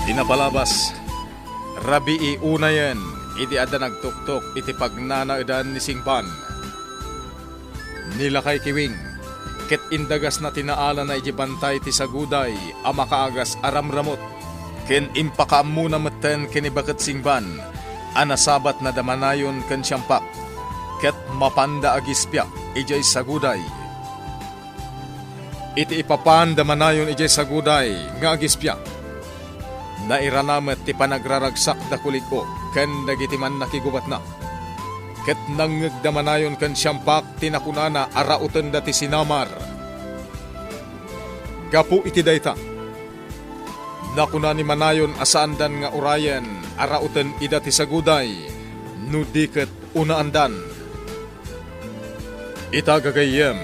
Pinapalabas, rabii unayan, iti ada nagtuktok iti pagnanaadan ni Singpan. Nilakay kiwing, ket indagas na tinaala na iti bantay ti saguday, amakaagas aramramot, ken impakaam muna maten kinibaket Singpan, anasabat na damanayon ken siyampak, ket mapanda agispya, ijay saguday. Iti ipapanda manayon ijay saguday nga agispya. Nairanamet ti panagraragsak da kuliko ken dagiti man nakigubat na. Ket nangegdamanayon ken siyampak tinakunana arauten da ti sinamar. Gapu iti dayta. Nakunani manayon asaandan nga urayen arauten ida ti saguday no diket unaandan. Ita gagayem.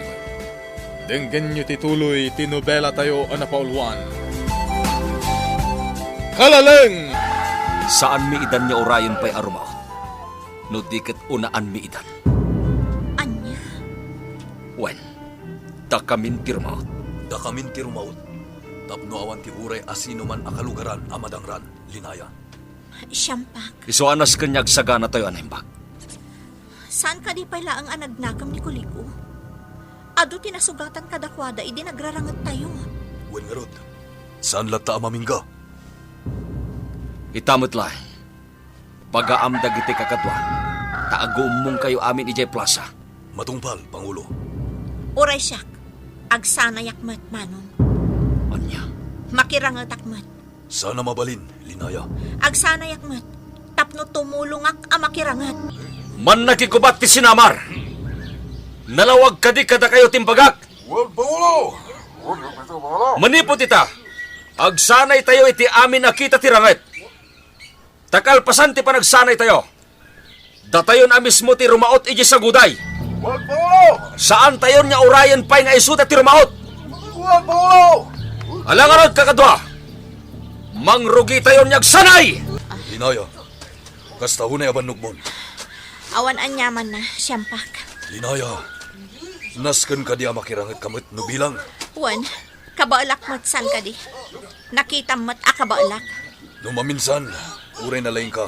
Denggen nyo tituloy tinobela tayo anapauluan. Kalaleng! Saan mi idan niya orayon pa'y arumaot? No diket unaan mi idan. Anya? Wen, da kamin tirmaot. Da kamin tirmaot. Tapno awan ti uray asino man akalugaran amadangran, linaya. Siyampak, Isuanas kanyag sagana tayo anaimbag. saan ka di pala ang anagnakam ni Kuliko? Ado tinasugatan kadakwada, idi nagrarangat tayo. Wen nga rod, saan lata amamingga? Itamot lang. Pagaam dagiti kakadwa. Taagum mong kayo amin ijay plaza. Matungpal, Pangulo. Uray siyak, agsana yakmat manon. Anya? Makirangat akmat. Sana mabalin, linaya. Agsana yakmat, tapno tumulungak amakirangat. Man nakikubat ti sinamar. Nalawag kadi kada kayo timbagak. Wag, Pangulo! Manipot ita. Agsanay tayo iti amin nakita tiranget. Takalpasan ti panagsanay tayo. Datayon a mismo ti rumaot iji saguday. Wag, Pangulo! Saan tayo niya urayan pa'y nga isuta ti rumaot? Wag, Pangulo! Alangarod kakadwa. Mangrugi tayo niya agsanay. Linaya, kasta hunay abanugmon. Awan anyaman na, siyampak. Linaya, nasken ka di amakirangat kamot no bilang. Wan, kabaalak mat san ka di. Nakita mat akabaalak. No maminsan, uray na laing ka.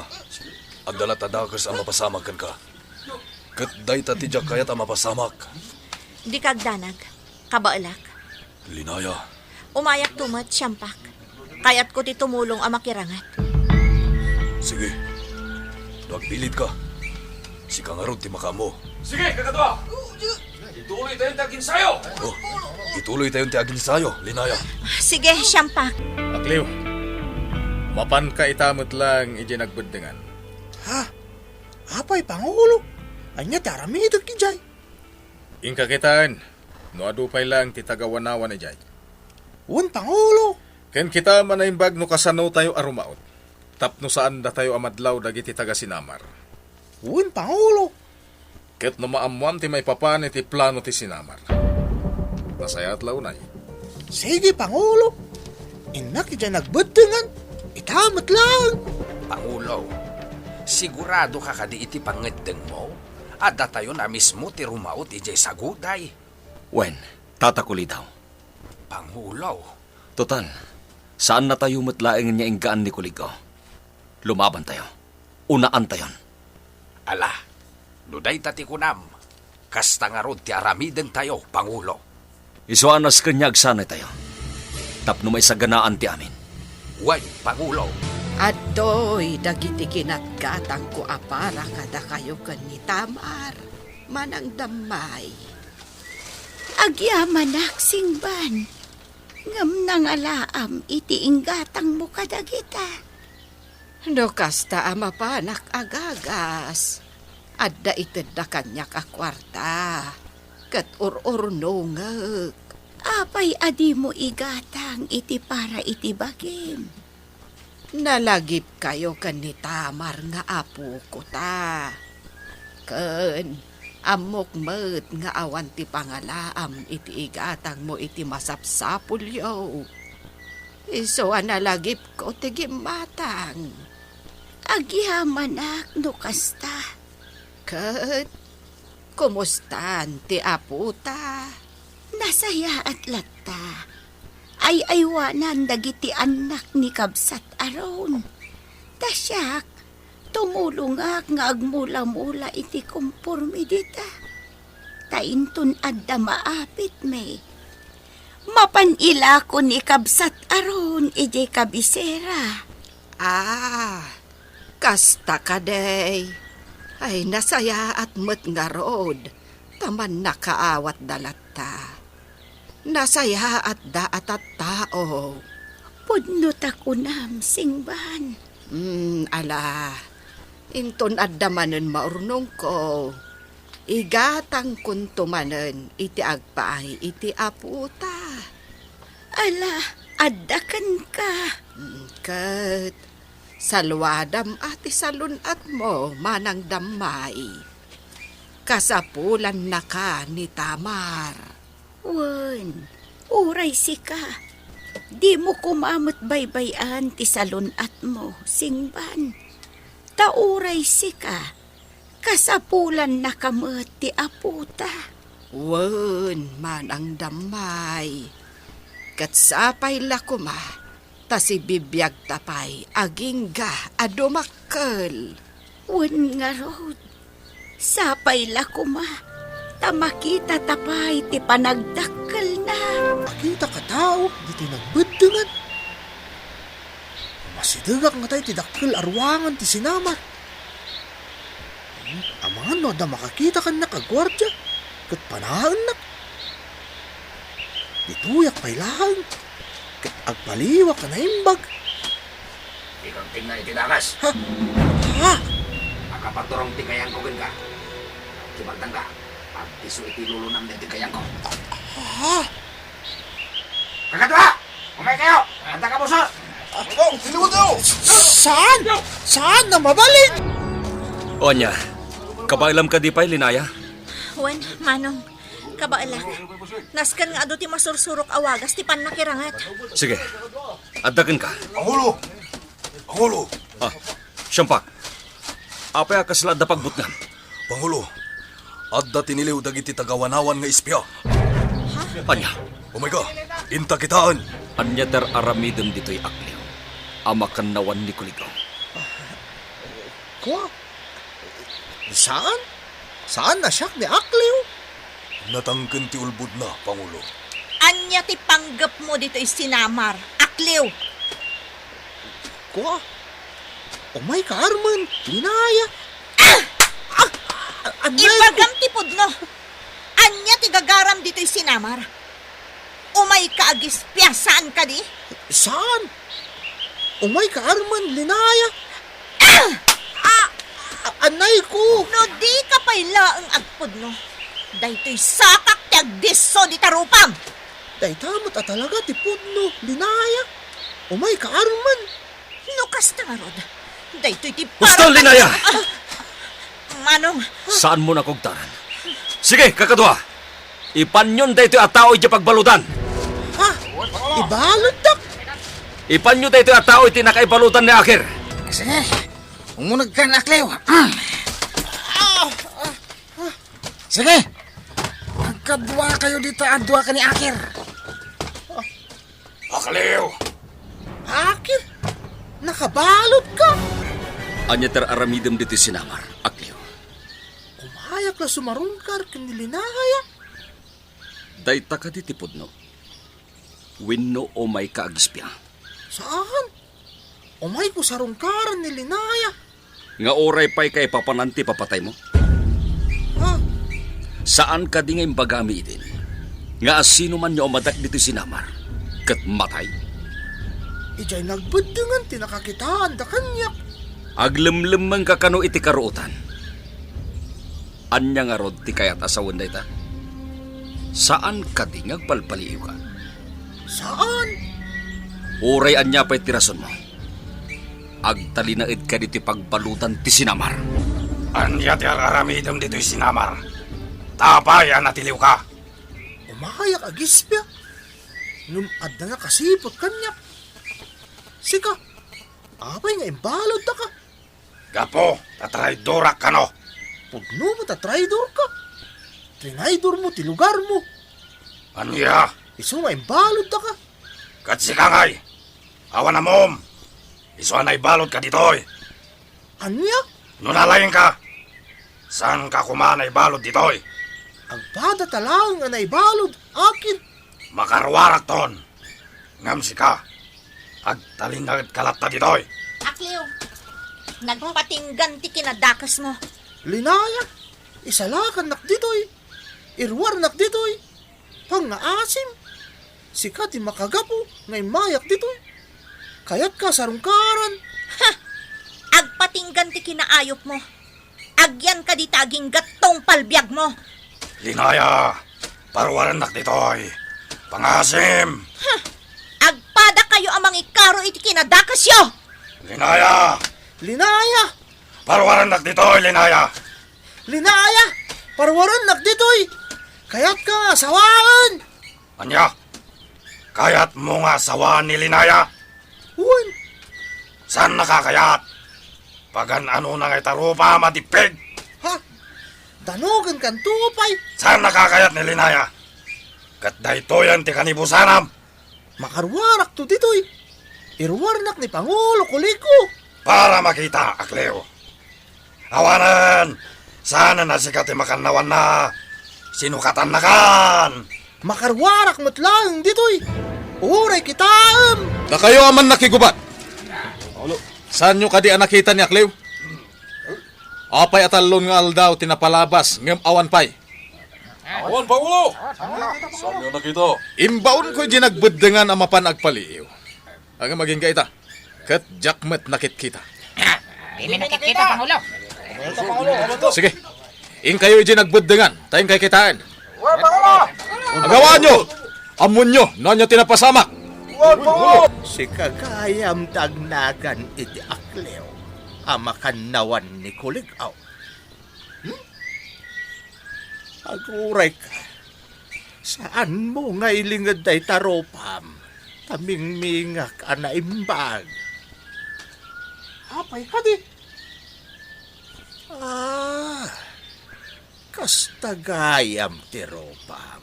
Agdala tadakas ang mapasamak kan ka. Kat day tatidyak kayat ang mapasamak. Di kagdanag, kabaalak. Linaya, Umayak tumat, siyampak. Kaya't ko ti tumulong amakirangat. sige. Nagpilit ka. Si Kangarod ti makamo. Sige, kakadwa. Ituloy tayo tagin sayo. Oh, ituloy tayong tiagin sayo, Linaya. Sige, siyampak. Akliw, mapan ka itamot lang iji nagbundengan. Ha? Apay, Pangulo? Anya taramitot ki jay. Ingka kitaan, no adupay lang ti tagawanawan ijay. Un, Pangulo? Ken kita manaimbag no kasano tayo arumaot. Tapno saan da tayo amadlaw dagiti taga sinamar. Un, Pangulo? Ket no maamuam ti may papan iti plano ti sinamar. Nasayat launay. Sige, Pangulo. Inak ki jay nagbudengan. Itamot lang. Pangulo, sigurado ka kadi iti pangedeng mo? Adda tayo na mismo ti rumaot ijay saguday. Wen, tatakuli daw. Pangulo, Total, saan na tayo matlaing niya inggaan ni Kuligo? Lumaban tayo. Unaan tayon. ala, nuday tati kunam. Kasta nga rod ti aramiden tayo, Pangulo. Isuanas kanyag sanay tayo. Tapno may saganaan ti amin. Wen, Pangulo. Adoy, dagiti kinatgatang ko apara kada kayo ni Tamar. Manang damay. Agyamanak, Singban. Ngam nang alaam, iti inggatang mo kadagita. No kasta amapanak agagas. Adda ited da kanyak akwarta. Kat ur-urnongag. Apay adi mo igatang iti para iti bagim. Nalagip kayo ni Tamar nga apo ko ta. Ken, amok met nga awan ti pangalaam iti igatang mo iti masapsapul yo. Iso analagip ko ti gimatang. Agyamanak, no kasta. Ket, kumustan ti apo ta? Nasaya at latta. ay aywanan dagiti anak ni Kabsat aron. Tasyak, tumulungak nga agmula-mula iti kompormidita. Tainton adda maapit me. Mapanila ko ni Kabsat aron ije kabisera. Kasta ka day. Ay nasaya at met nga rod. Taman nakaawat dalata. Nasaya at daat at tao. Pudnot ako nam, singban. Ala. Inton addamanen maurnong ko. Igatang kuntumanen iti agpaay iti aputa. Ala, addakan ka. Kat, salwadam ati salunat mo manang damay. Kasapulan na ka ni Tamar. Wan, uray si ka. Di mo kumamot baybayan ti salunat mo, singban. Tauray si ka. Kasapulan na kamot ti aputa. Wan, manang damay. Katsapay lakuma, ta si bibiyag tapay, agingga, adumakkel. Wan nga rod. Sapay lakuma, ta makita tapay ti panagdakkel na. Makita ka tao, di tinagbudungan. Masidagak nga tayo ti dakkel arwangan ti sinamar. Amangan no, da makakita ka na kagwardya, kat panaan na. Dituyak pa'y lahang, kat agpaliwa ka na imbag. Ikang tingnan iti dagas. Ha? Akapaturong tingayang ko ka. Kibagtang ka. Pagtiso iti lulunam na tingayang ko. Ha? Kakatwa! Umay kayo! Anta ka busot! Saan? Saan na mabalin? Onya, kabailam ka di pa'y linaya? Wen, manong, kabaalak. Naskan nga ado ti masursurok awagas ti panakirangat. Sige, addakin ka. Pangulo! Pangulo! Siyampak, apay akaslad na pagbutngan. Pangulo, adda tiniliw dagiti tagawanawan nga ispya. Anya, Umay ka, inta kitaan. anya ter aramidem dito'y akliw. Amakan nawan ni Kuligaw. Ko? Saan? Saan na siya ni Akliw? Natangken ti ulbud na, Pangulo. Anya ti panggap mo dito sinamar. Akliw! Ko? Umay ka, Arman. Linaya. Anay ko. Ibagam ti pudno. Anya ti gagaram dito sinamar. Umay ka agis saan ka di? Saan? Umay ka, Arman. Linaya. Anay ko. No di ka pa'y laang agpudno. Dayto'y sakak ti agdiso di tarupam. Day tamot at talaga ti pudno. Linaya. Umay ka, Arman. Lukas na nga rod. Dayto'y ti Gusto, linaya! Manong, Saan mo nakugtaran? Sige, kakadwa. Ipanyon dayto'y atao iti pagbaludan. Ha? Ibalod dak. Ipanyo dayto'y atao iti nakaibaludan ni Akir. Sige, umunag ka na, Aklew. Sige, magkadwa kayo dito at dua ka ni Akir. Akaliw! Akir. Nakabalod ka. Anya ter aramidem dito'y sinamar, Akliw. Umayak na sumarungkar kinilinaya. Dayta ka di tipod no. Winno o may kaagispya. Saan? Umay ko sarungkaran ni Linaya. Nga oray pa'y kay papananti papatay mo. Ha? Saan ka di ngayong bagami din? Nga sino man niyo umadak dito'y sinamar. Kat matay. Ijay nagbudungan tinakakitaan da kanyak. Aglemlemang kakano iti karuutan. Anya nga rod ti kayat asawan dayta. Saan ka di ngagpalpaliw ka? Saan? Uray anya pa'y tirason mo. Agtalinaid ka diti pagbalutan ti sinamar. Anya ti aramidam dito'y sinamar. Tapayan natiliw ka. Umayak agispya. Lumad na nakasipot kanyak. Sika, apay nga imbalod na ka. Gapo, tatraydorak ka no. Pugno mo tatraidor ka. Trinaidor mo ti lugar mo. Anya? Iso nga imbalod na ka. Kat si Kangay, awan na mom. Isuan ay balod ka ditoy. Anya? Nunalayin ka. Saan ka kumanay balod ditoy? Ang bada talang nga naibalod akin. Makarwarak ton. Ngam si ka. Agtalindagad kalat na ditoy. Akliw, nagpatinggan ti kinadakas mo. Linaya, isalakan nak ditoy. Irwar nak ditoy. Pangaasim. Sikat di makagapo ngay mayak ditoy. Kayat ka sarungkaran. Ha! Agpatinggan ti kinaayop mo. Agyan ka di taging gatong palbiag mo. Linaya, parwaran nak ditoy. Pangasim. Ha! Agpada kayo amang ikaro iti kinadakas yo. Linaya, Linaya, parwaran nak ditoy, Linaya. linaya, parwaran nak ditoy. Kayat ka nga sawaan. Anya, kayat mo nga sawan ni Linaya. Uwan, Saan nakakayat? Pagan ano na ngay tarupa matipig. ha? Danogan kan tupay. Saan nakakayat ni Linaya? Kat daytoyan ti kanibusanam. Makarwarak to ditoy. Irwarnak ni Pangulo Kuliko. Para makita, Akleo. Awanan, sana nasikat ti makanawan na. Sinukatan na kan. Makarwarak mo't lang ditoy. Uray kitaam. Da kayo aman nakigubat. Saan nyo kadi nakita ni Aklew? Apay atalon nga aldaw tinapalabas ngem awan pay. Awan, Pangulo! Saan niyo nakita? Imbaon ko di nagbeddengan ang mapan agpaliw. Ang maging kaita, kat jakmet nakit kita. Dili nakikita, Pangulo. Sige, in kayo di nagbeddengan, tayong kay kitaan. Agawaan nyo! Amon nyo, nanya tinapasamak. Si kagayam tagnagan iti Aklew. Amakanawan ni Kuligaw. Aguray ka. Saan mo nga ilingad day taropam? Taming mingak anaimbag. Apay ka di. Kastagayam tiropam.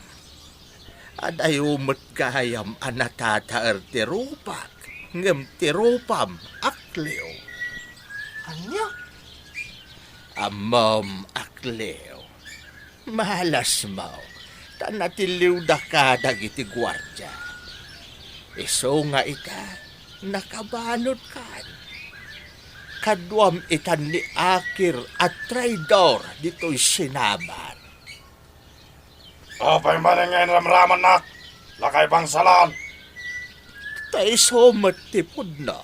Adayumot gayam anatataer tiropak. Ngem tiropam Aklew. Anya? Amom Aklew. Mahalas mo. Tanatiliw da ka dagiti gwardya. Iso nga ita, nakabalot kan. Kadwam itan ni Akir at traidor dito'y sinabar. Apay man ngayon ramraman nak. Lakay pang salan. Ta iso matipod na.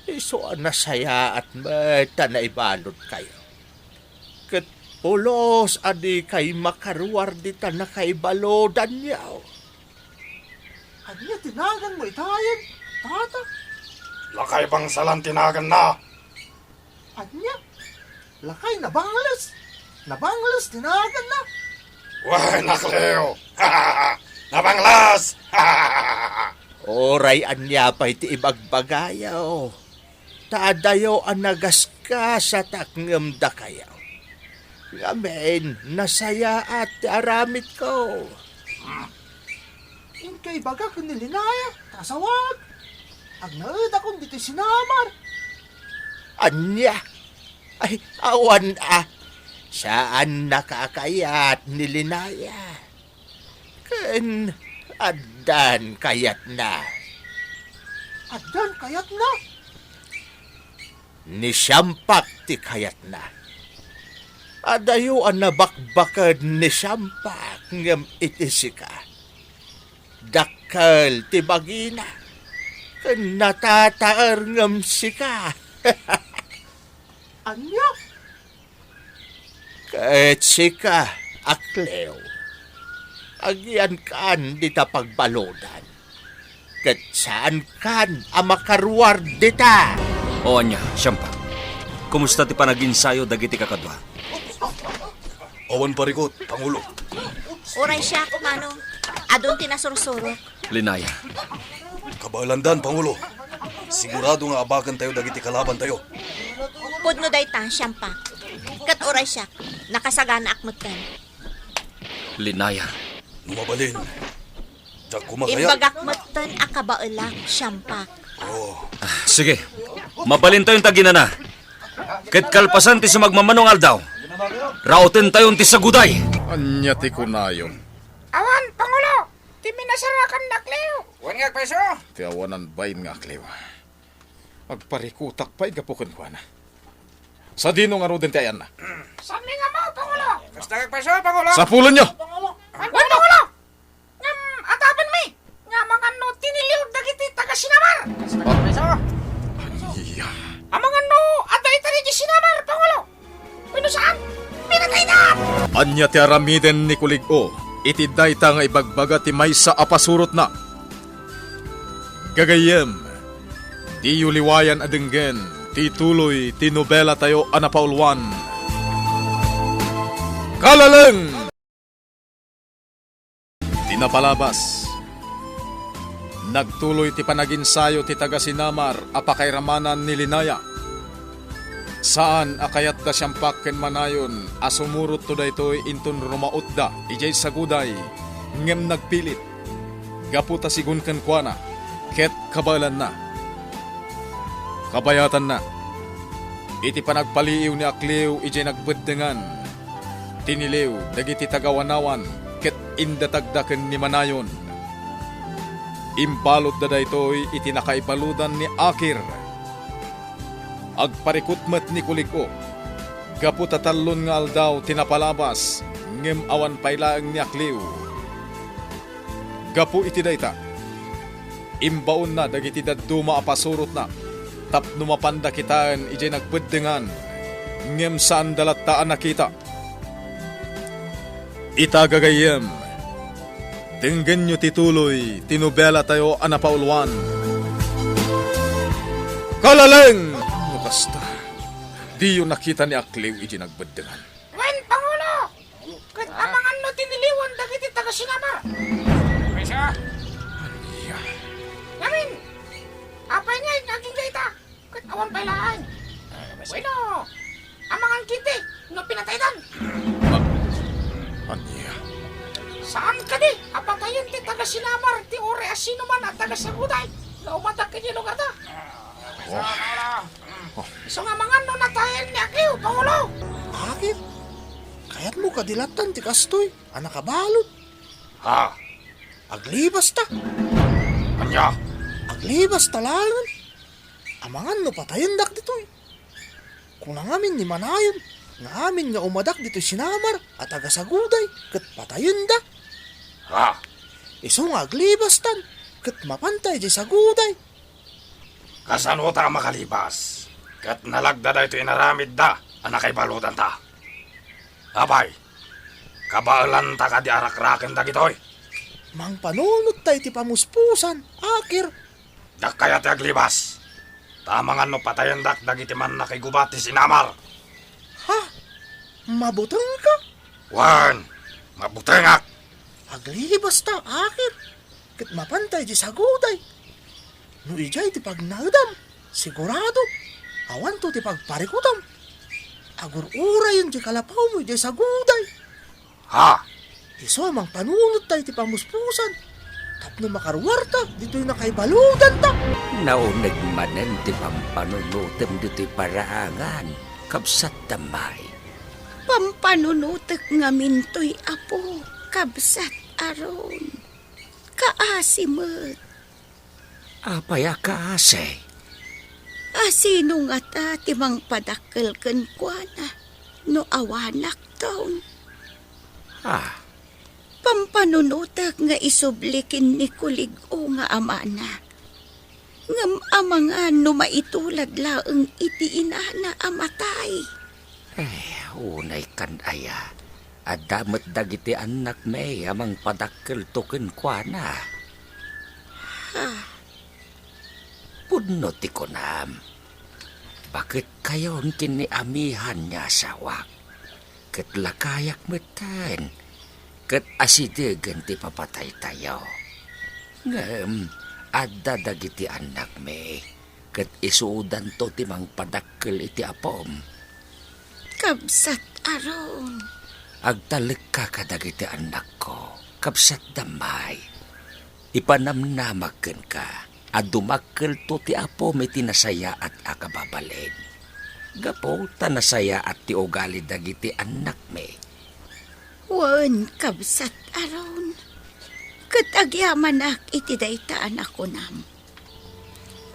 Iso anasaya at mata na ibalot kayo. Kat pulos adi kay makaruar dita na kay balodan niyaw. Anya tinagan mo itayan, tata? Lakay pang salan tinagan na. Anya? Lakay nabanglas. Nabanglas tinagan na. Wah, Nakleo. Nabanglas. Oray anya pa'y ti ibagbagayaw. Taadayo ang nagas ka sa takngam da kayaw. Ngamen, nasaya at aramit ko. Inkay baga kung nilinaya, tasawag. Agnaud akong dito sinamar. Anya? Ay, awan Saan nakakayat nilinaya? Ken, adan kayat na. Adan kayat na? Ni siyampak ti kayat na. Adayo ang nabakbakad ni siyampak ngam itisika. Dakal ti bagina. Ken natataar ngam sika. Anya? Kahit sika, Aklew. Agyan kan dita pagbalodan. Kat saan kan amakarwar dita? O anya, siyampa. Kumusta ti panaginsayo dagiti kakadwa? Awan parikot, Pangulo. Uray siya, kumano. Adon tinasursuro. Linaya, Kabalandan, Pangulo. Sigurado nga abagan tayo dagiti kalaban tayo. Pudno day ta, siyampa. Kat uray siya, nakasagana akmot kan. Linaya. Lumabalin. Diyak kumakayat. Imbagakmot Daten akabailang siyampak. Sige, mabalin tayong taginana. Ket kalpasan ti sumagmamanong aldaw. Rautin tayon ti saguday. Anya ti kunayon. Awan, Pangulo! Ti minasarakan na Cleo. Huwag nga, peso. Ti awanan bayin nga akliw. Agparikutak pa'y gapukin ko na. Sa dino nga rodin ti ayan na. Saan nga mo, Pangulo? Basta nga, peso, Pangulo. Sa pulon nyo! Wan, Pangulo! Ngam, atapan mi! Nga mga no, tiniliw dagiti taga Sinamar. Basta nga, peso. Iya. Ang mga no, ada itari di Sinamar, Pangulo. Pino saan? Pinatay na! Anya ti aramiden ni Kulig-o, iti dayta nga ibagbaga ti maysa apasurot na. Gagayem, di yuliwayan adenggen, ti tuloy, ti nobela tayo anapaulwan. Kalaleng! Tinapalabas. Nagtuloy ti panaginsayo ti taga Sinamar apakairamanan ni Linaya. Saan akayat da siyampak ken manayon asumurot to daytoy intun rumaot da ijay saguday ngem nagpilit gaputa sigun ken kuana ket kabalan na kabayatan na iti panagpaliiw ni akliw ijay nagbeddengan tiniliw dagiti tagawanawan ket indatagdaken ni manayon imbalot da daytoy iti nakaibaludan ni Akir. Agparikutmet ni Kulig-o. Gaputa talon nga aldaw tinapalabas, ngem awan pailaang ni akliw. Gapu iti dayta. Imbaon na dagiti dadduma apasurot na. Tapno mapanda kitaan ijay nagbeddengan, ngem saan dalattaan nakita. Itagagayem. Tinggen nyo tituloy, tinubela tayo anapaulwan. Kalaleng! Basta, di yun nakita ni akliw iji nagbeddengan. Wan, Pangulo! Kat amangan no tiniliwan dagiti taga Sinamar. Peso. Anya. Yamin! Apay nga naging gaita. Kat awan pailaan. Bueno, amangan kiti no pinataydan. Anya. Saan ka di? Apatayin ti taga Sinamar, ti ore asino man at taga Saguday. Na umatak kini lugar ta. So nga mga no natayan ni Akiw, Pangulo. Akir, kayat mo kadilatan ti kastoy, anak kabalot. Ha? Aglibas ta, Anya? aglibas talalan. Amangan no patayon dak ditoy. Kung nangamin ni manayon, nga amin nga umadak dito Sinamar at agasaguday, kat patayon da. Ha? Iso nga aglibas tan, kat mapantay di saguday. Kasan ho ta makalibas? Kat nalagda da ito inaramid da, anak kay baludan ta. Abay, kabaalan ta ka di arak-raken da gitoy. Mang panunot tay ti pamuspusan, Akir. Dak kaya ti aglibas. Tamangan no patayan dak dagiti man na kay gubati Sinamar. Ha? Mabutang ka? Wan, mabutengak. Aglibas ta, Akir. Kat mapantay di saguday. No ijay ti pagnagdam, sigurado. Awan to ti pagparikutam. Agur-ura yun di kalapaw mo ijay saguday. Ha? Iso amang panunot tayo ti pamuspusan. Tapno makarwarta, dito'y nakaibaludan ta. Naunag manan ti pampanunutem dito'y paraangan, kabsat damay. Pampanunutek nga mintoy apo, kabsat aron. Kaasimet. Apay akaasay. Asino nga ta timang padakkel ken kuana, no awanak taon. Ha? Pampanunutek nga isublikin ni Kulig-o nga amana. Ngam amangan no maitulad laeng iti inana amatay. Unay kan aya. Adamet dagiti anak may amang padakkel token kuana. Ha? Pudno ti kunam. Bakit kayon kini amihan niya sawak? Ket lakayak metan. Ket asidegan ti papatay tayo. Ngem, adda dagiti anak me. Ket isuudan to ti mang padakkel iti apom. Kabsat aron. Agtalik ka kadagiti anak ko. Kabsat damay. ipanamnamaken ka, at dumakkel to ti apo may tinasaya at akababalin. Gapo tanasaya at ti ugali dagiti anak me. Wan kabsat aron. Kat agyaman iti daytaan ako nam.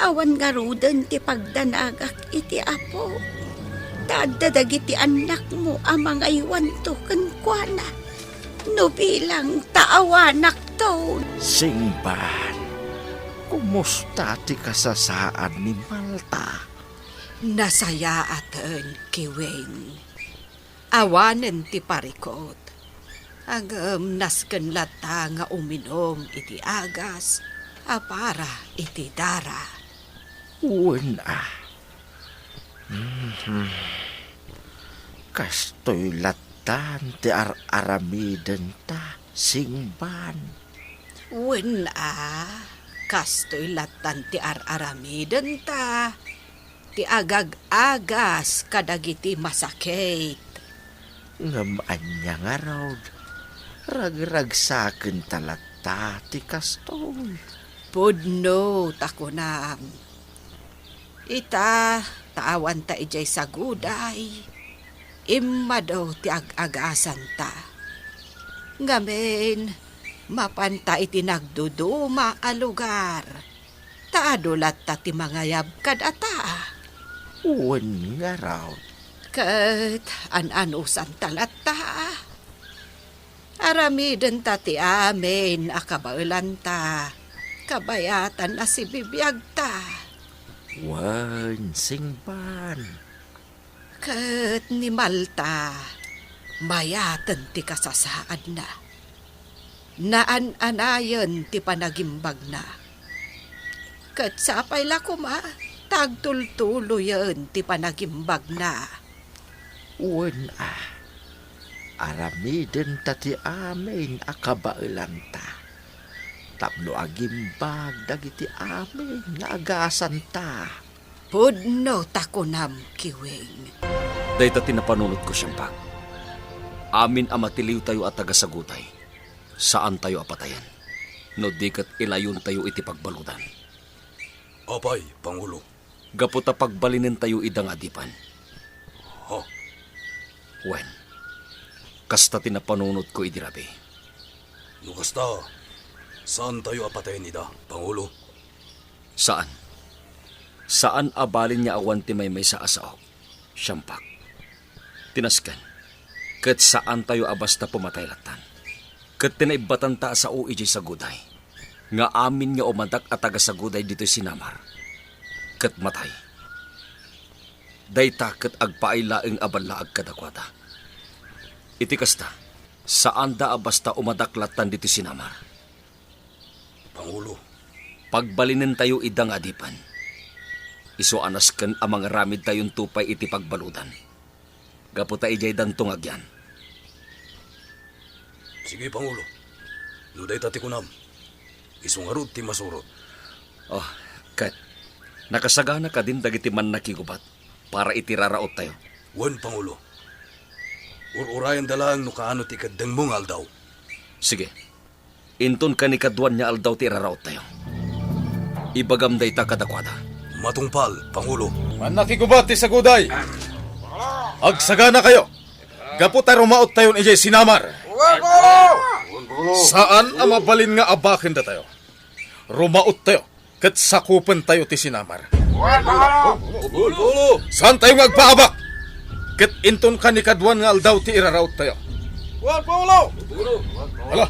Awan nga rudan ti pagdanagak iti apo. Tadadagiti anak mo amang aywan to kankwana. No bilang taawanak to. Singban, kumusta ti kasasaan ni Malta? Nasaya aten kiwing. Awanen ti parikot. Agam nasken lata nga uminom iti agas, apara iti dara. Una. Kastoy latan ti aramiden ta, Singban. Wena, kastoy latan ti aramiden ta. Ti agag-agas kadagiti masakit. Ngamaan niya nga raw, ragragsaken talata ti kastoy. Pudno takunam. Ita, taawan ta ijay sa guday. Imma daw ti ag-agasan ta. Ngamen, mapanta iti nagduduma a lugar. Taadulat ta ti mangayab kadata. Uwan nga raw. Kat an-anusan talata. Aramiden ta ti amin akabailan ta. Kabayatan na si bibiyag ta. Wan, Singban. Kat ni Malta, mayatan ti kasasaad na. Naan-anayan ti panagimbag na. Kat sapay lakuma, tagtultulo yan ti panagimbag na. Wan aramiden ta ti amin akabailan ta. Tapno agimbag dagiti amin nga agasan ta. Pudno takunam kiwing. Dahil ta tinapanunod ko siyang pag. Amin amatiliw tayo at tagasagutay. Saan tayo apatayan? No di kat ilayon tayo iti pagbalutan. Apay, Pangulo. Gaputa pagbalinin tayo idang adipan. Ha? Wen, kasta tinapanunod ko idirabi. Nukasta, saan tayo apatayin ida, Pangulo? Saan? Saan abalin niya awan ti may sa asaw? Siyampak. Tinaskan. Kat saan tayo abasta pumatay latan? Kat tinaibatan ta sa uiji sa guday. Nga amin nga umadak at taga sa guday dito'y sinamar. Kat matay. Dayta kat agpailaeng abalaag kadakwada. Iti kasta, saan da abasta umadaklatan dito'y sinamar? Pangulo. Pagbalinin tayo idang adipan. Iso anasken amang ramid tayong tupay iti pagbaludan. Gaputa ijay dantong agyan. Sige, Pangulo. Nuday tati kunam. Isungarod ti masurot. Oh, kat. Nakasagana ka din dagiti man nakigubat para itiraraot tayo. Wan, Pangulo. Ururayan dalang no kaano ti kadang mong aldaw. Sige. Inton ka ni kadwan niya aldaw ti iraraot tayo. Ibagamday ta kadakwada. Matungpal, Pangulo. Man nakigubat ti saguday. Agsagana kayo. Gaputa rumaot tayo ijay sinamar. Saan ang mabalin nga abakin da tayo? Rumaot tayo. Kat sakupan tayo ti sinamar. Saan tayo magpaabak? Kat inton ka ni kadwan nga aldaw ti iraraot tayo. Hala,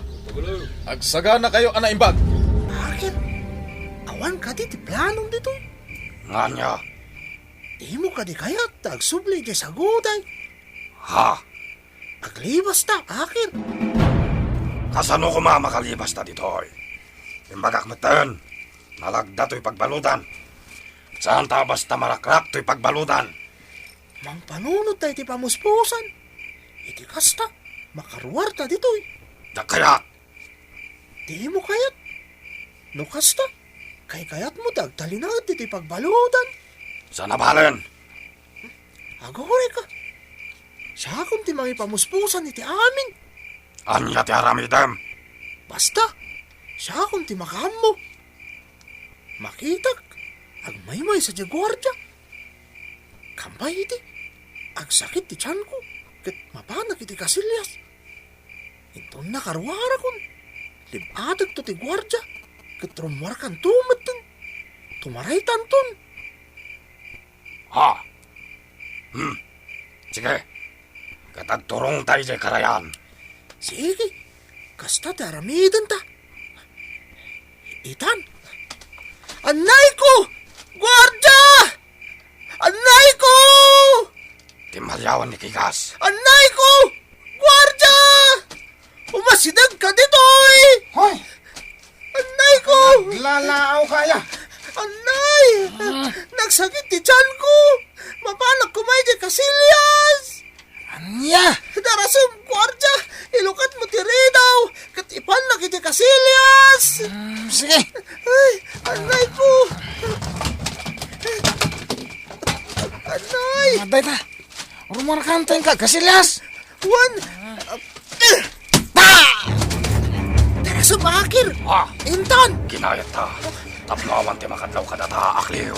agsagana kayo ana imbag. Bakit? Awan ka di ti planong dito. Nga niya. Di mo ka di kayat agsubli di sa guday. Ha? Aglibas ta, akir. Kasano ko makalibas ta ditoy? Imbagak matan. Nalagda to'y pagbaludan. Saan ta basta marakrak to'y pagbaludan? Mang panunod tayo ti pamuspusan. Iti kasta, makaruar ta ditoy. Kayat. Di mo kayat. No kasta, kayat mo dagtalinad iti pagbaludan. Sana balen? Agore ka. Siya kung ti mangi pamuspusan iti amin. Anya ti aramidem? Basta, Siya kung ti makamo. Makitak, ag maymay sa jagwardya. Kampay iti, ag sakit ti tiyan ko, kat mapanak iti kasilyas. Ito na karwara kon, libatag to ti gwardya, kat rumwar kan tumatin, tumaraytan ton. Ha? Sige. Katagturong tayo di karayan. Sige, kasta ti aramidan ta. Itan, anay ko! Gwardya! Anay ko! Timalyawan ni Kigas. Anay ko! Gwardya! Umasidag ka ditoy! Hoy! Anay ko! Lalaaw kaya! Anay! Nagsakit ti tiyan ko! Mapanak kumay di kasilyas! Anya! Darasam, gwardya! Ilukat mo ti ridaw! Kat ipan na kiti kasilyas! Sige! Ay, anay ko! Anay! Maday ta! Rumor kanteng ka, kasilyas! Juan! Darasam, akir! Ha? Intan! Kinayat ta. Tapnawan ti makadlaw ka data, akliw.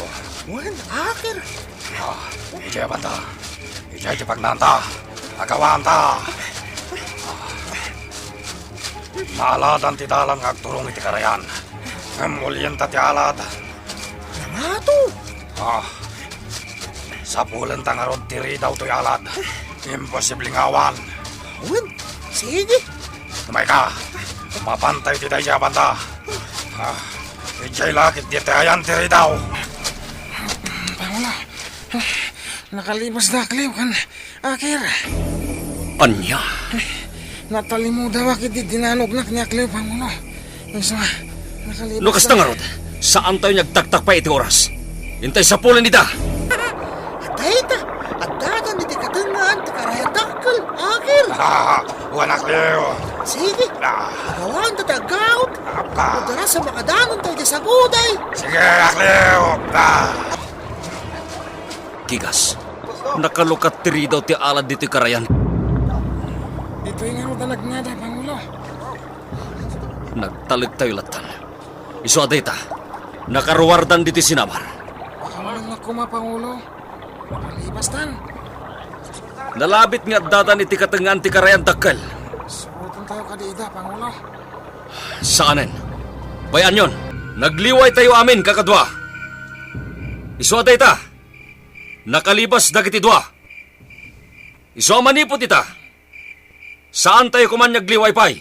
Juan, akir! Ha? Ijay banta. Ijay ti pagnanta. Agawan ta. Maaladan ti dalan nga agturong iti karayan. Ngamulyan ta ti alad. Namato! Ha? Sa pulan ta nga rod tiri daw to'y alad. Imposibleng awan. Juan, sige! Tumay ka. Mapantay ti daya banta. Ha? Ijay lakit di tayan tiri daw. Pangulo! Nakalibas na akliw kan, akir! Anya? Natali mo daw akit di dinanognak ni akliw, Pangulo. Isa, nakalibas Lukas na nga rod. Saan tayo nagtaktak pa iti oras? Hintay sa pulan nita. Dayta, at datan iti katangaan ti karayadakkel, akir! Ha? Wanak liw. Sige, Ah. agawan ta tagaot. Apa? Udara sa makadanon tayo di saguday. Sige, akliw. Ah. Kigas, nakalukat tiri daw ti alad dito karayan. Dito yung ano talag nada, Pangulo. Nagtalig tayo latan. Iso adeta, nakaruwardan dito sinamar. Baka walang nakuma, Pangulo. Nakalibas tan. Nalabit nga dadan iti katangan ti karayan dakkel. Surutan tayo kadida, Pangulo. Saanen? Bayan yon, nagliway tayo amin kakadwa. Iso adeta, nakalibas dagiti dua. Iso manipot ita. Saan tayo kuman nagliway pay?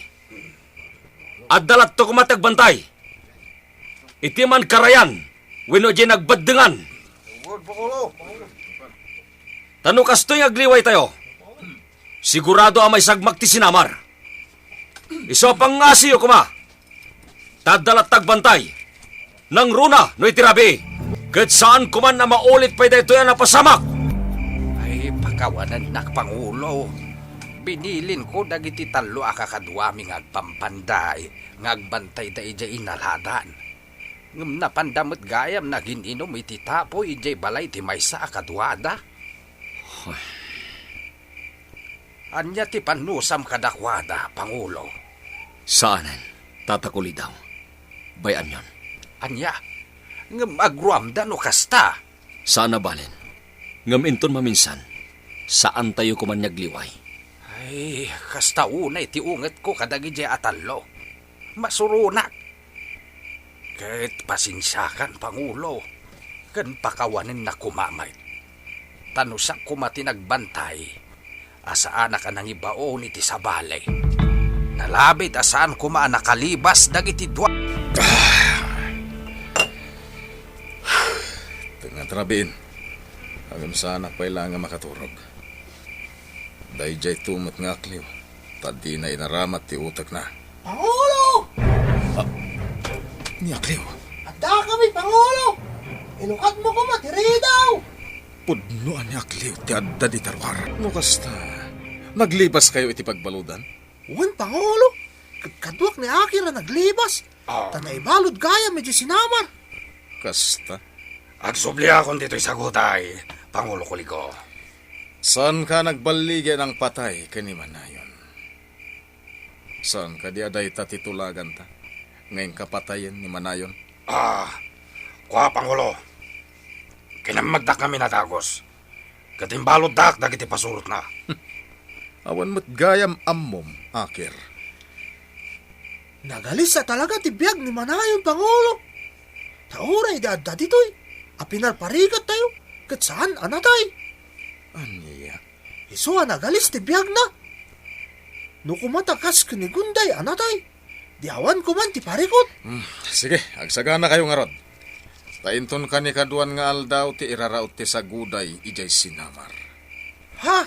At dalat to kumatagbantay. Iti man karayan, wino di nagbaddengan. Tanukas to'y nagliway tayo. Sigurado ang may sagmak ti sinamar. Iso pangasiyo kuma. Tadalat tagbantay. Nang runa no itirabi. Kat saan kuman na maulit pa'y dahito yan na pasamak. Ay, pakawanan nak Pangulo. Binilin ko dagiti talo akakadwami ngagpampanday, ngagbantay da ijay inaladan. Ngam napandamot gayam na gininom iti tapo ijay balay ti maysa akadwada. Anya ti panusam kadakwada, Pangulo. Saanan? Tatakuli daw. Bayan yon. Anya, ngam agruamda no kasta. Saan na balin? Ngam inton maminsan. Saan tayo kuman nagliway? Ay, kasta unay ti unget ko kadagi jay atalo. Masurunak. Kahit pasinsyakan, Pangulo. Kan pakawanin na kumamay. Tanusak kumati nagbantay. Asaan ka nang ibaon iti sa balay. Nalabit asaan kuma nakalibas dagiti dua. Tengah terabiin. Agam sana pala nga makaturog. Dahil jay tumot nga akliw. Tadi na inaramat ti utak na. Pangulo! Ni akliw. Anda kami, Pangulo! Ilukat mo ko matiri daw! Pudnoan ni akliw ti adda di tarwar. No kasta. Naglibas kayo iti pagbaludan? Uwan, Pangulo! Kadwak ni Akira naglibas. Tanay balod gaya medyo sinamar. Kasta. Agsubli akong dito'y sagutay, Pangulo Kuligo. Saan ka nagbaligyan ng patay kaniman na yun? Saan ka di aday tatitulagan ta? ngayon kapatayin ni Manayon? Kuha Pangulo. Kinamagdak kami na dagos. Katimbalot dak dagiti pasurot na. Awan mo't gayam ammom, Akir. Nagalis sa talaga ti biyag ni Manayon, Pangulo. Tauray da dito'y. Apinar parikat tayo. Kat saan anatay? Anya? Iso nagalis ti biyag na. No kumatakas kinigunday anatay. Diawan ko man ti parikot. Sige, agsagana kayo nga rod. Tainton ka ni kaduan nga aldaw ti iraraot ti saguday ijay sinamar. Ha?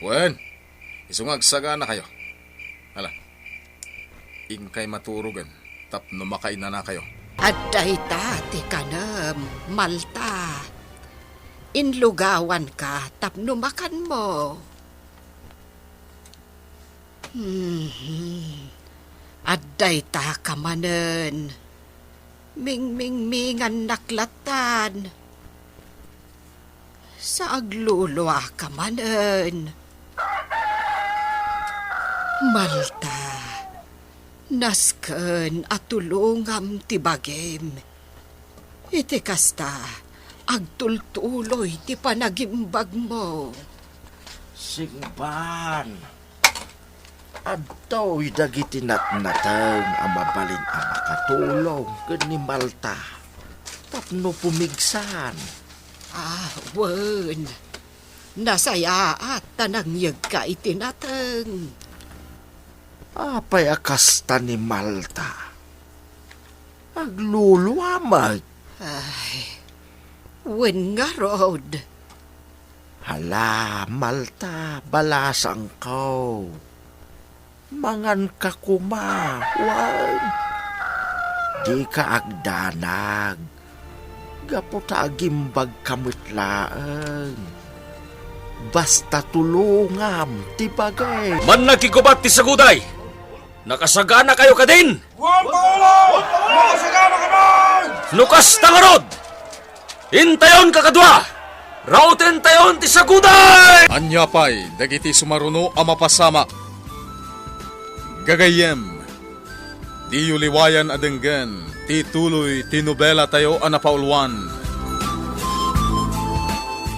Wen, isong agsagana kayo. Hala, ingkay maturugan, tapno makaina na kayo. Adday ti kanam, Malta. Inlugawan ka, tapno makan mo. Adday ta kamanen. Ming-ming-mingan naklatan. Sa aglulwa kamanen. Malta. Nasken at tulungam ti bagim. Iti kasta, agtultuloy ti panagimbag mo. Singban. Adto'y dagiti natnatang ang mabalin ang makatulong ni Malta. Tapno pumigsan. Wen. Nasaya at tanangyag ka itinatang. Apay akasta ni Malta. Agluluwamag. Wen nga rod. Hala, Malta, balasang ko. Mangan ka kumawag. Di ka agdanag. Gaputa agimbag kamitlaan. Basta tulungam, ti bagay. Man nagkigubat ti saguday! Nakasagana kayo ka din! Nukas tangarod! Intayon kakadwa! Rauten tayon ti saguday! Anyapay, dagiti sumaruno ang mapasamak. Gagayem, di yuliwayan adenggen, ti tuloy, ti nobela tayo anapaulwan.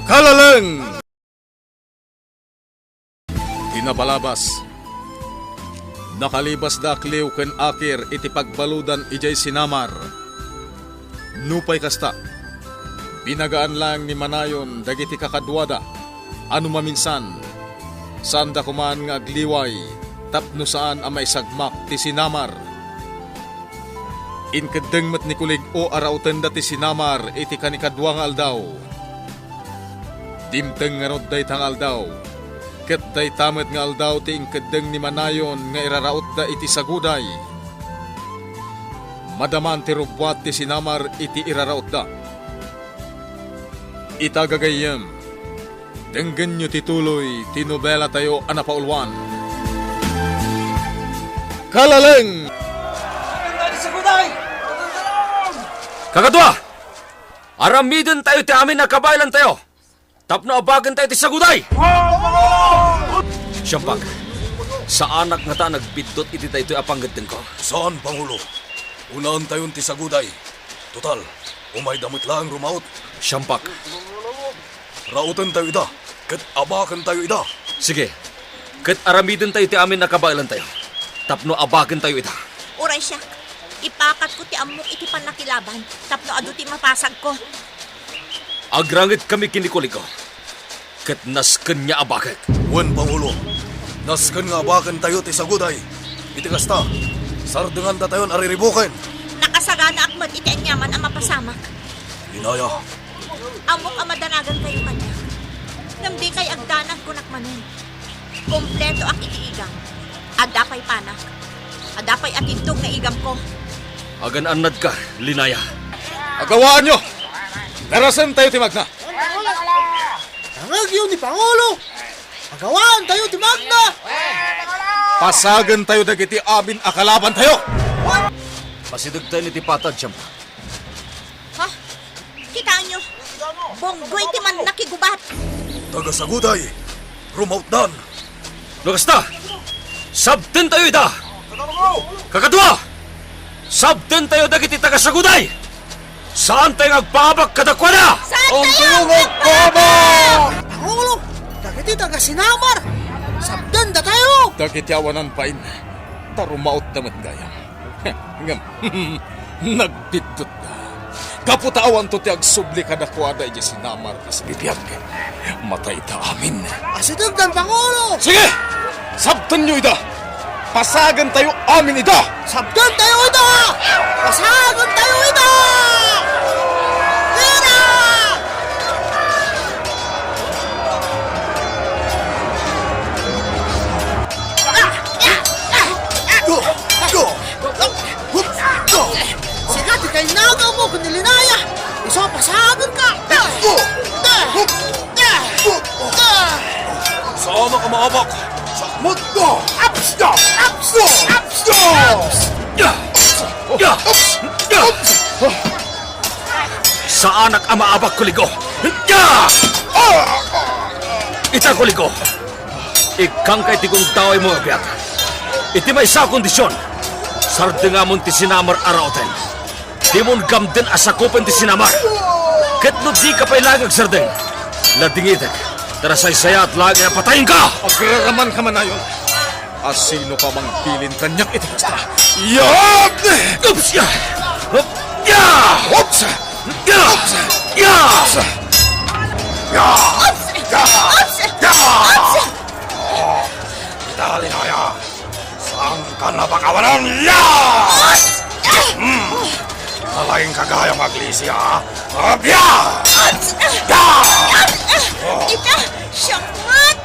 Kalaleng! Tinabalabas. Nakalibas da akliw ken Akir iti pagbaludan ijay sinamar. Nupay kasta. Binagaan lang ni Manayon dagiti kakadwada. Ano maminsan. Sanda kuman nga agliway. Tapno saan ang may sagmak ti sinamar. Inkadeng mat ni kulig o arautan da ti sinamar iti kanikadwa nga aldaw. Dimteng nga rod day tang aldaw. Ket day tamet nga aldaw ti inkadeng ni Manayon nga iraraot da iti saguday. Madaman ti rubwat ti sinamar iti iraraot da. Itagagayem. Denggen nyo ti tuloy ti nobela tayo anapaulwan. Kalaleng! Kakadwa! Aramidin tayo ti amin na kabaylan tayo! Tapno abagan tayo ti saguday! Siyempag, sa anak nga ta nagbidot iti tayo iti apanggadin ko. Saan, Pangulo? Unaan tayon ti saguday. Total, umay damit lang rumaot. Siyempag. Rautan tayo ida, kat abakan tayo ida. Sige, kat aramidin tayo ti amin na kabaylan tayo. Tapno abagan tayo ita. Uray siya, ipakat ko ti amok iti panakilaban, tapno adu ti mapasag ko. Agrangit kami kinikulig ko. Kat nasken niya abakat. Wen, Pangulo. Nasken nga abakan tayo ti saguday. Iti kasta, sardengan da tayon ariribukin. Nakasagana akmat iti anyaman ang mapasamak. Inaya. Amok ang madanagan kayo kanya. Namdi kay agdanan ko nakmanon. Kompleto ak itiigang. Adapay panak. Adapay atintog na igam ko. Agan-anad ka, Linaya. Agawaan nyo! Narasan tayo ti Magna. Tangag yun ni Pangulo. Agawaan tayo ti Magna. Pasagan tayo dagiti amin akalaban tayo. Pasidag tayo ni Tipatad, Siyempa. Ha? Kitaan nyo. Bonggoy ti man nakigubat. Taga saguday. Rumaut dan. Lugasta! Sabten tayo ita! Kakadwa! Sabten tayo dagiti taga-saguday! Saan tayo nagpabak kadakwana? Ang tulong pabak! Pangulo, dagiti taga Sinamar! Sabdan da tayo! Dagiti awanan pain, tarumaot damat gayam. Ngam, nagpidot ka. Kaputawan to ti agsubli kadakwada iti Sinamar kas bibiyag. Matay ta amin. Asidagdan, Pangulo! Sige! Sabtan nyo ida! Pasagan tayo amin ida! Sabdan tayo ito! Pasagan tayo ito! Tira! Sikat, ikay nagaw mo kung nilinaya! Iso, pasagan ka! Saan ka maabak? Sakmot ka! Apsto! Apsto! Apsto! Sa anak ama abak kuligo! Ita kuligo! Ikang kay tikong taway mo abiyag. Iti may isa kondisyon. Sardingamon ti Sinamar araoten. Di mon gamden asakupen ti Sinamar. Ket no di ka pa'y lagag sardeng. Ladingitek. Tarasay saya at lagi na patayin ka! Agraraman ka man ayon. Asino pa mang pilin kanyak iti kasta? Yap! Ups! Ya! Up! Ya! Ops! Ya! Ya! Ya! Ya! Italinaya! Saan ka napakawanan? Ya! Alaing kagayang aglisya. Abya! Ya! Ita, siyangmat!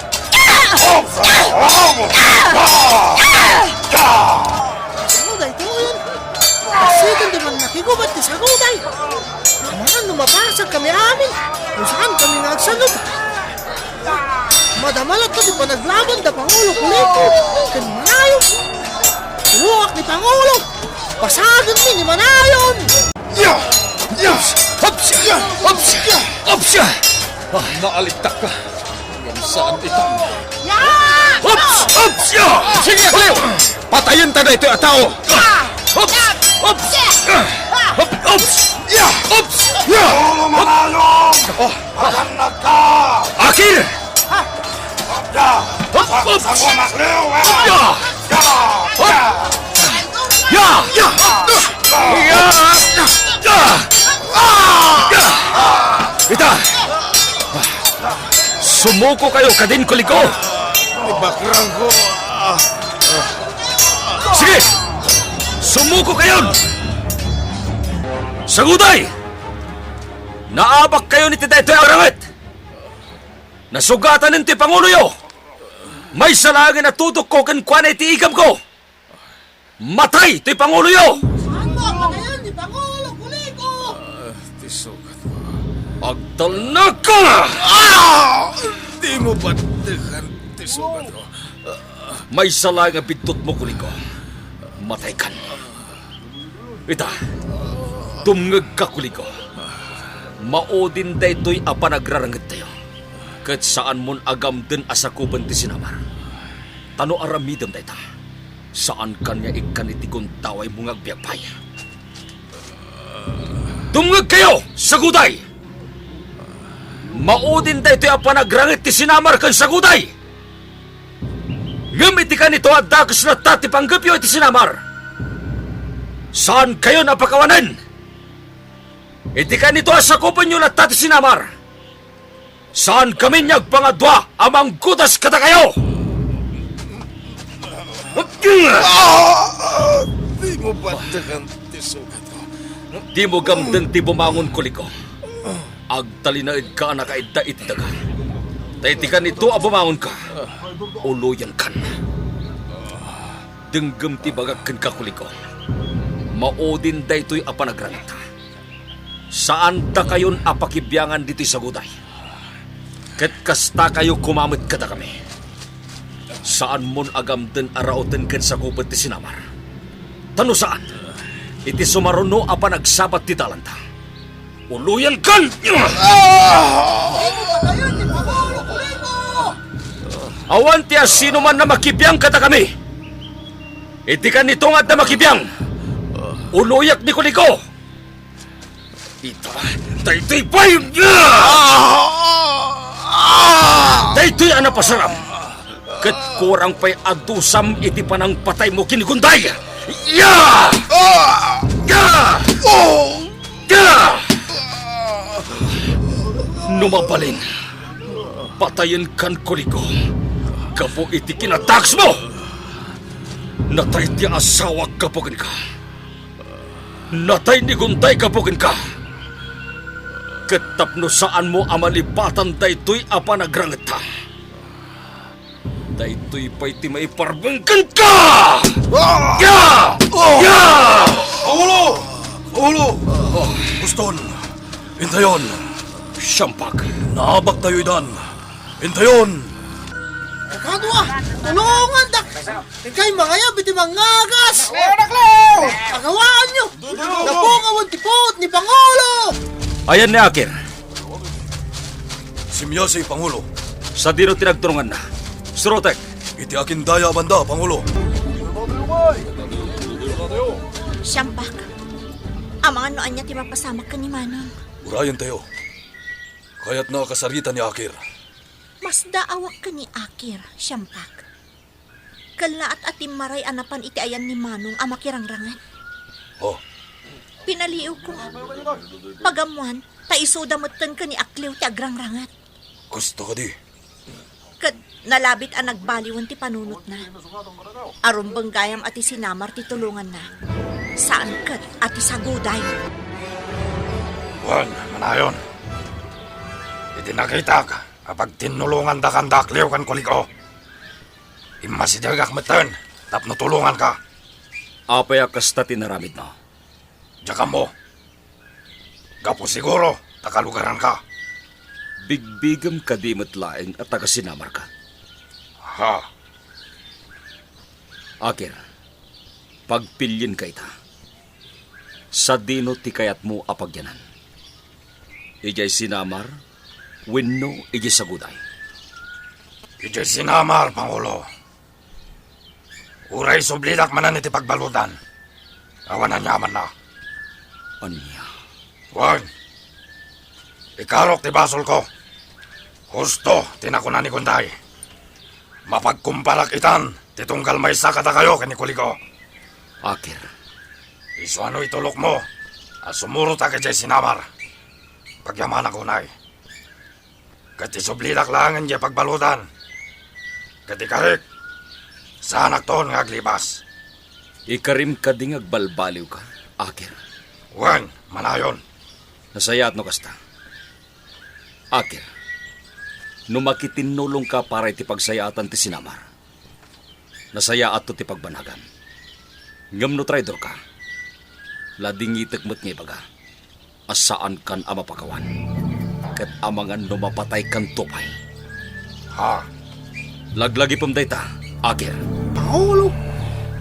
Saguday to yun! Kasigan di man nakigubat ti Saguday! Kamahan lumapasag kami amin kung saan kami nagsanod. Madamalat ka di pa naglaban da Pangulo Kuliko kan Manayon. Tuluak ni Pangulo! Pasagan mi ni Manayon! Ya! Ya! Ops! Ya! Ops! Ya! Ops! Ya! Naaligtak ka. Ngam saan itang? Ups! Ups! Ya! Sige, Cleo! Patayin ta na ito at tao! Ups! Ups! Ups! Ups! Ya! Ops! Ya! Ulo manalong! Maganag ka! Akil! Ya! Ups! Sangwa makliw! Ya! Ya! Ya! Ya! Ya! Ya! Ya! Ita! Sumuko kayo kadin kuliko! Ibakrang ko! Sige! Sumuko kayo! Saguday! Naabak kayo ni Titay Arangit! Nasugatan ng ti Pangulo! May salangin na tudok ko kan kwan ay tiigam ko! Matay ti Pangulo! Saan mo ang ngayon ni Pangulo Kuliko? Tisugat. Agdalnag ka! Di mo ba dekan tisugat ko? May salangin na bidtot mo kuliko. Matay kan. Ita, tumngag ka kuliko. Maodin da ito'y apanagrarangat tayo. Kat saan mon agam din asakupan ti Sinamar. Tano aramidam da ita. Saan kanya ikan itikon taway mong agbiagpay. Tumngag kayo, Saguday! Maodin da ito'y apanagrarangat ti Sinamar kan Saguday! Ngamit ka nito at dakas na tati panggapyo iti Sinamar. Saan kayo napakawanan? Iti ka nito asakupan nyo na tati Sinamar. Saan kami niyag pangadwa amang gutas kata kayo? Di mo ba dekan tisugat ko? Di mo gamdan ti bumangon kuliko. Agtalinaid ka na kaida iti daga. Taiti ka nito abumangon ka. Uluyan kan. Denggem ti bagagkan ka kuliko. Maodin da ito'y apanagranita. Saan da kayon apakibyangan dito'y saguday? Ket kasta kayo kumamit kada kami. Saan mon agamden araoten ken sakupet ti Sinamar? Tano saan? Iti sumaruno apanagsabat ti talanta. Uluyan kan! Awan ti sino man na makibiyang kada kami. Iti kan nito nga na makibiyang. Uloyak ni Kuliko! Ita, daytoy bayong niya! Daytoy anapasarap! Kat kurang pa'y adusam iti panang patay mo kinigunday! Ya! Ya! Ya! Numabalin, patayin kan Kuliko. Kapo iti kinatags mo! Natay ti asawa kapukin ka. Natay ni Gunday kapukin ka. Ketapno saan mo amalipatan daytoy apa nagrangeta. Daytoy pa'y ti maiparbengkan ka! Ya! Ya! Pangulo! Pangulo! Guston! Intayon! Siyampak! Naabak tayo idan! Intayon! Kadwa, tulungan dak. Ikay mangayab iti mangagas. Pagawaan nyo. Napungawan tipot ni Pangulo. Ayan ni Akir. Simyasi, Pangulo. Sa dino tinagturungan na. Surotek. Iti akin daya banda, Pangulo. Siyampak. Amangan noan niya ti mapasamak ka ni Manong. Urayan tayo. Kaya't nakasarita ni Akir. Mas daawak ka ni Akir, Siyampak. Kala at atim maray anapan iti ayan ni Manong amakirangrangan. Oh, Pinaliw ko. Pagamuan, taisudamutan ka ni Akliw ti agrangrangat. gusto ka di. Kad nalabit ang nagbaliwan ti panunot na. Arumbang gayam ati sinamar ti tulungan na. Saan kat ati saguday. Juan, manayon. Iti nakita ka. Kapag tinulungan da kan dakliw kan Kuliko, imasidagak matan, tapno tulungan ka. Apay akasta tinaramid na. Diyan mo. Gapo siguro, takalugaran ka. Bigbigam kadimot laeng at tagasinamar ka. Ha, Akir, pagpilyin ka ita. Sa dino ti kayat mo apagyanan. Ijay sinamar, wenno ijay saguday. ijay sinamar, Pangulo. Uray sublidak manan iti pagbaludan. Awanan yaman na. Anya? Juan, ikarok ti basol ko. Husto, tinakunan ni Gunday. Mapagkumparak itan, titunggal may sakata kayo kani Kuliko. Akir, Iso ano itulok mo, at sumuro ta kay sinamar. Pagyaman ako nay. Kati sublidak langan niya pagbaludan. Kati karik, sanak ton nga aglibas. ikarim ka ding agbalbaliw ka, Akir. Juan, manayon. Nasayat no kasta. Akir, numakitinulong ka para iti pagsayatan ti sinamar. Nasayaat to ti pagbanagan. Ngam no traidor ka. Lading itekmet nga baga. Asaan kan amapakawan. Kat amangan no mapatay kan tupay. Ha, Laglagi pumdayta, Akir. Pangulo,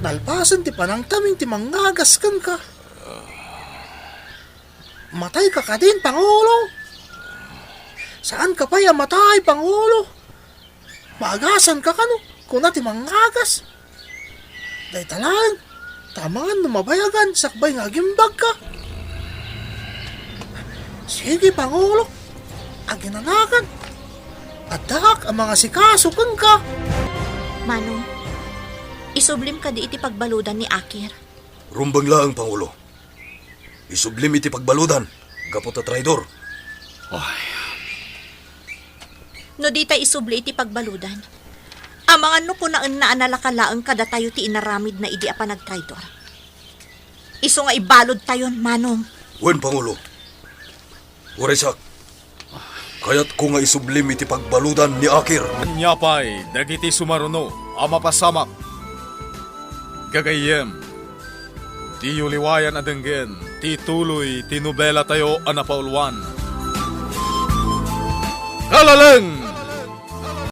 nalpasan ti panangtaming ti mangagas kan ka. Matay ka ka din, Pangulo. Saan ka pa matay, Pangulo? Maagasan ka kano, kung na ti mangagas. Day talang, tamangan numabayagan, sakbay nga gimbag ka. Sige, Pangulo, aginanakan. Adak ang mga sikasukan ka. Manong, isublim ka di iti pagbaludan ni Akir. Rumbang lang, Pangulo. Isublim iti pagbaludan. Gapot at traidor. No di tayo isubli iti pagbaludan. Amangan no punaan na analakalaang kada tayo ti inaramid na idi apa nagtraidor. Iso nga ibalod tayon, Manong. Wen, Pangulo. Urisak. Kaya't ko nga isublim iti pagbaludan ni Akir. Nyapay, dagiti sumaruno, amapasamak. Gagayem, ti yuliwayan adenggen, ti tuloy, ti nobela tayo anapaulwan. Kalaleng!